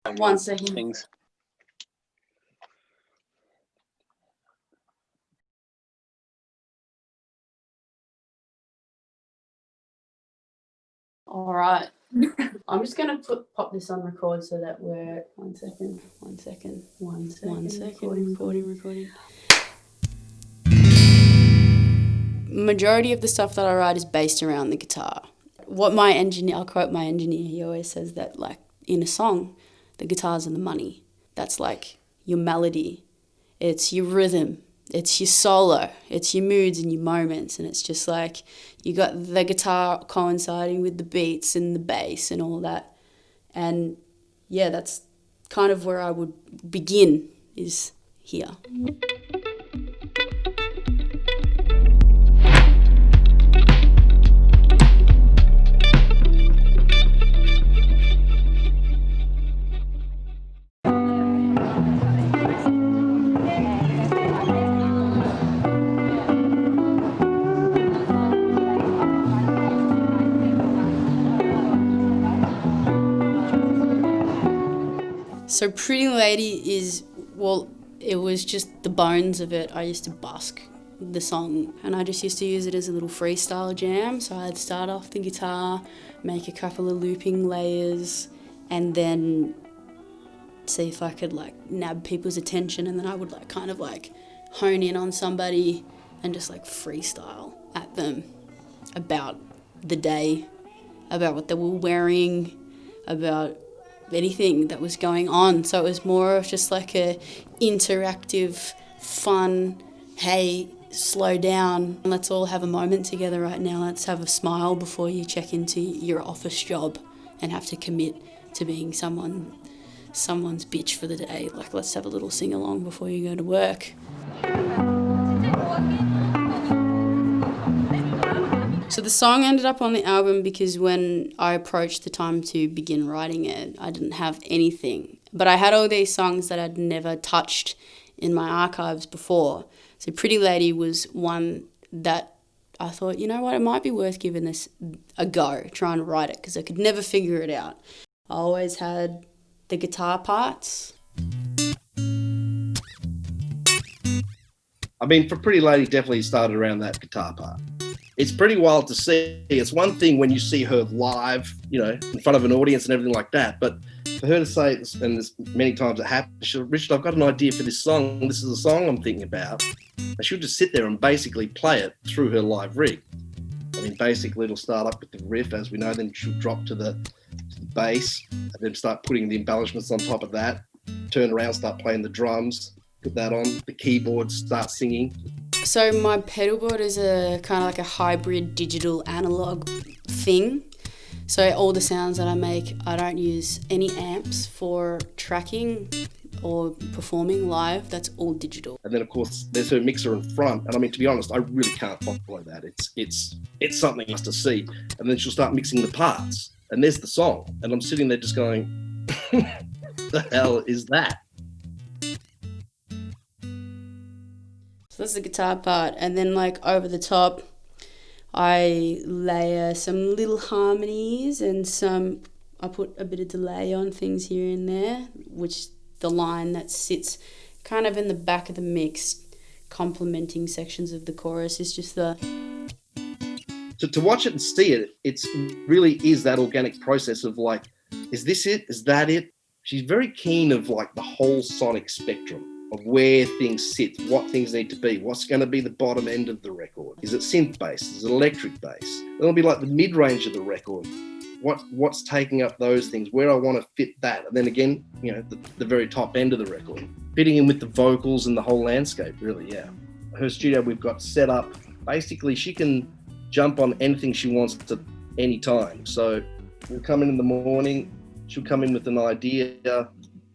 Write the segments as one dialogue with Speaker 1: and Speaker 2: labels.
Speaker 1: One second.
Speaker 2: Things.
Speaker 1: All right. I'm just going to pop this on record so that we're... One second. Recording. Majority of the stuff that I write is based around the guitar. What my engineer, I'll quote my engineer, he always says that, like, in a song, the guitars are the money. That's like your melody. It's your rhythm. It's your solo. It's your moods and your moments. And it's just like you got the guitar coinciding with the beats and the bass and all that. And yeah, that's kind of where I would begin, is here. So Pretty Lady is, well, it was just the bones of it. I used to busk the song and I just used to use it as a little freestyle jam. So I'd start off the guitar, make a couple of looping layers, and then see if I could like nab people's attention, and then I would like kind of like hone in on somebody and just like freestyle at them about the day, about what they were wearing, about anything that was going on. So it was more of just like a interactive, fun, hey, slow down, let's all have a moment together right now, let's have a smile before you check into your office job and have to commit to being someone's bitch for the day. Like, let's have a little sing-along before you go to work. So the song ended up on the album because when I approached the time to begin writing it, I didn't have anything. But I had all these songs that I'd never touched in my archives before. So Pretty Lady was one that I thought, you know what, it might be worth giving this a go, trying to write it, because I could never figure it out. I always had the guitar parts.
Speaker 3: I mean, for Pretty Lady, definitely started around that guitar part. It's pretty wild to see. It's one thing when you see her live, you know, in front of an audience and everything like that. But for her to say, and there's many times it happens, she'll, Richard, I've got an idea for this song. This is a song I'm thinking about. And she'll just sit there and basically play it through her live rig. I mean, basically it'll start up with the riff, as we know, then she'll drop to the bass, and then start putting the embellishments on top of that, turn around, start playing the drums, put that on, the keyboards, start singing.
Speaker 1: So my pedal board is a kind of like a hybrid digital analog thing. So all the sounds that I make, I don't use any amps for tracking or performing live. That's all digital.
Speaker 3: And then of course there's her mixer in front, and I mean, to be honest, I really can't follow that. It's something else to see. And then she'll start mixing the parts, and there's the song, and I'm sitting there just going, the hell is that?
Speaker 1: So that's the guitar part, and then like over the top I layer some little harmonies and I put a bit of delay on things here and there, which the line that sits kind of in the back of the mix, complementing sections of the chorus, is just the...
Speaker 3: So to watch it and see it, it's really is that organic process of like, is this it? Is that it? She's very keen of like the whole sonic spectrum of where things sit, what things need to be, what's going to be the bottom end of the record. Is it synth bass? Is it electric bass? It'll be like the mid-range of the record. What's taking up those things, where I want to fit that. And then again, you know, the very top end of the record. Fitting in with the vocals and the whole landscape, really, yeah. Her studio we've got set up, basically she can jump on anything she wants at any time. So we'll come in the morning, she'll come in with an idea.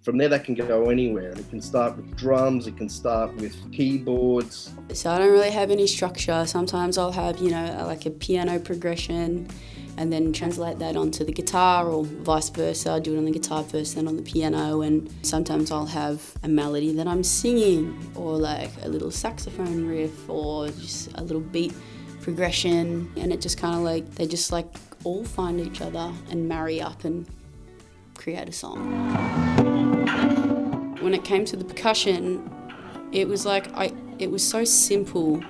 Speaker 3: From there, that can go anywhere. It can start with drums, it can start with keyboards.
Speaker 1: So I don't really have any structure. Sometimes I'll have, you know, like a piano progression and then translate that onto the guitar, or vice versa. I'll do it on the guitar first, then on the piano. And sometimes I'll have a melody that I'm singing, or like a little saxophone riff, or just a little beat progression. And it just kind of like, they just like all find each other and marry up, and create a song. When it came to the percussion, it was like it was so simple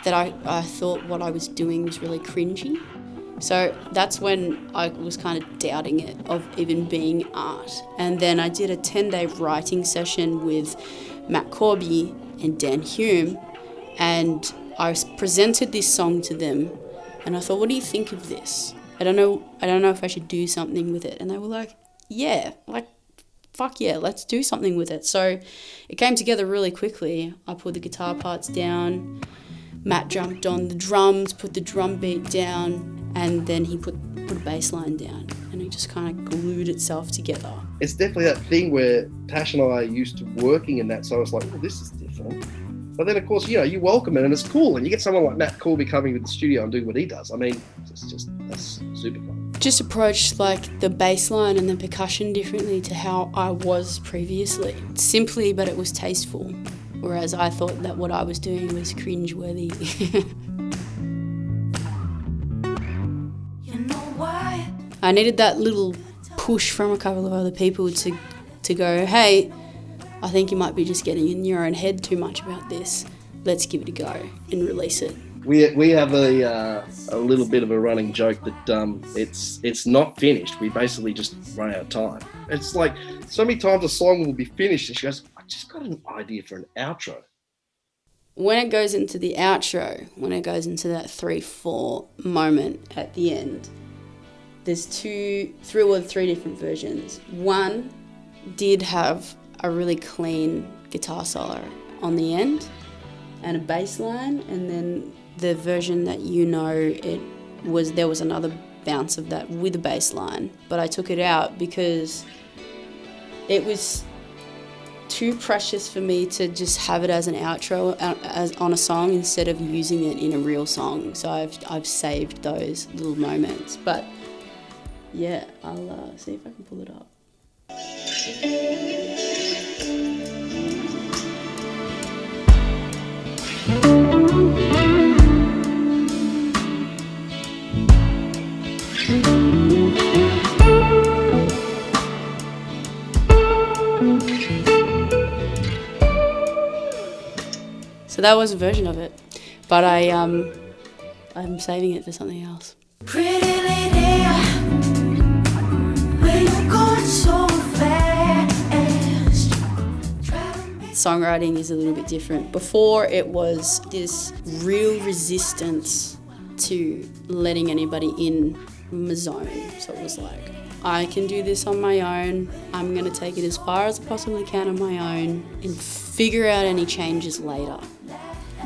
Speaker 1: that I thought what I was doing was really cringy. So that's when I was kind of doubting it of even being art. And then I did a 10-day writing session with Matt Corby and Dan Hume, and I presented this song to them, and I thought, what do you think of this? I don't know if I should do something with it. And they were like, yeah, like, fuck yeah, let's do something with it. So it came together really quickly. I put the guitar parts down, Matt jumped on the drums, put the drum beat down, and then he put a bass line down, and it just kind of glued itself together.
Speaker 3: It's definitely that thing where Tash and I are used to working in that, so I was like, well, this is different. But then, of course, you welcome it, and it's cool, and you get someone like Matt Corby coming to the studio and doing what he does. I mean, that's super fun.
Speaker 1: Just approached like the bass line and the percussion differently to how I was previously. Simply, but it was tasteful. Whereas I thought that what I was doing was cringeworthy. I needed that little push from a couple of other people to go, hey, I think you might be just getting in your own head too much about this. Let's give it a go and release it.
Speaker 3: We have a little bit of a running joke that it's not finished. We basically just run out of time. It's like so many times a song will be finished and she goes, I just got an idea for an outro.
Speaker 1: When it goes into the outro, when it goes into that 3/4 moment at the end, there's three different versions. One did have a really clean guitar solo on the end and a bass line, and then the version that there was another bounce of that with a bass line, but I took it out because it was too precious for me to just have it as an outro on a song instead of using it in a real song. So I've saved those little moments, but yeah, I'll see if I can pull it up. So that was a version of it, but I'm saving it for something else.
Speaker 2: Pretty lady, where you going so fast?
Speaker 1: Songwriting is a little bit different. Before, it was this real resistance to letting anybody in my zone. So it was like, I can do this on my own. I'm going to take it as far as I possibly can on my own and figure out any changes later.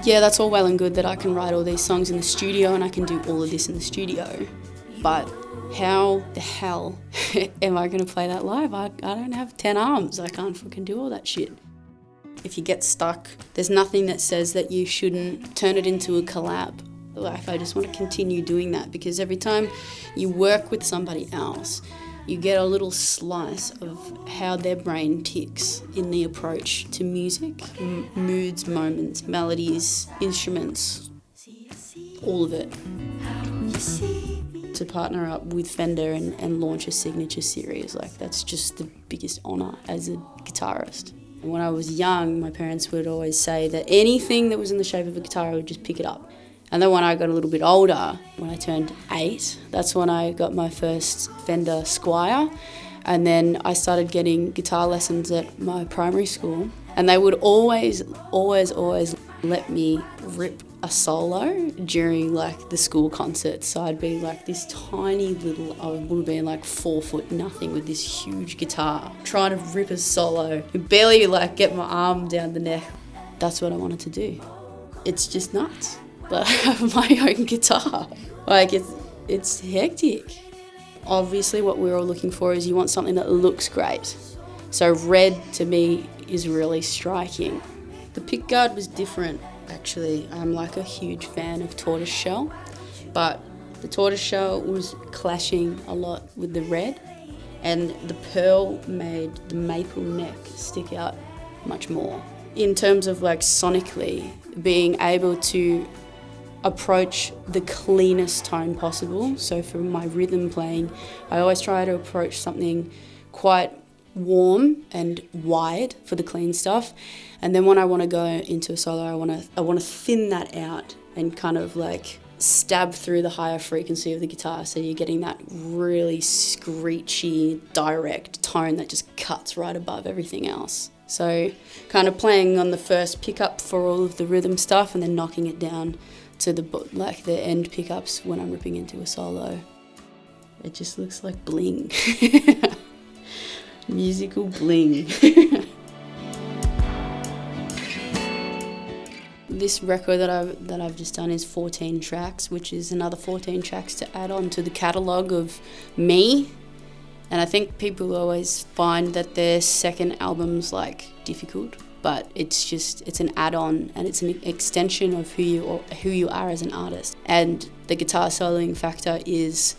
Speaker 1: Yeah, that's all well and good that I can write all these songs in the studio and I can do all of this in the studio. But how the hell am I going to play that live? I don't have 10 arms. I can't fucking do all that shit. If you get stuck, there's nothing that says that you shouldn't turn it into a collab. Like, I just want to continue doing that because every time you work with somebody else, you get a little slice of how their brain ticks in the approach to music, moods, moments, melodies, instruments, all of it. To partner up with Fender and launch a signature series, like that's just the biggest honour as a guitarist. And when I was young, my parents would always say that anything that was in the shape of a guitar, I would just pick it up. And then when I got a little bit older, when I turned 8, that's when I got my first Fender Squier. And then I started getting guitar lessons at my primary school. And they would always let me rip a solo during like the school concerts. So I'd be like this tiny little, I would have been like 4 foot nothing with this huge guitar, trying to rip a solo. Barely like get my arm down the neck. That's what I wanted to do. It's just nuts. But I have my own guitar. Like, it's hectic. Obviously, what we're all looking for is you want something that looks great. So red, to me, is really striking. The pickguard was different, actually. I'm like a huge fan of tortoiseshell, but the tortoiseshell was clashing a lot with the red, and the pearl made the maple neck stick out much more. In terms of like sonically, being able to approach the cleanest tone possible. So for my rhythm playing, I always try to approach something quite warm and wide for the clean stuff. And then when I want to go into a solo, I want to thin that out and kind of like stab through the higher frequency of the guitar, so you're getting that really screechy, direct tone that just cuts right above everything else. So kind of playing on the first pickup for all of the rhythm stuff and then knocking it down to the end pickups when I'm ripping into a solo. It just looks like bling. Musical bling. This record that I've just done is 14 tracks, which is another 14 tracks to add on to the catalogue of me. And I think people always find that their second album's like difficult, but it's an add-on and it's an extension of who you are as an artist. And the guitar soloing factor is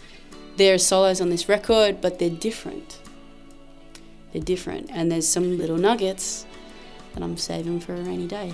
Speaker 1: there are solos on this record, but they're different. They're different, and there's some little nuggets that I'm saving for a rainy day.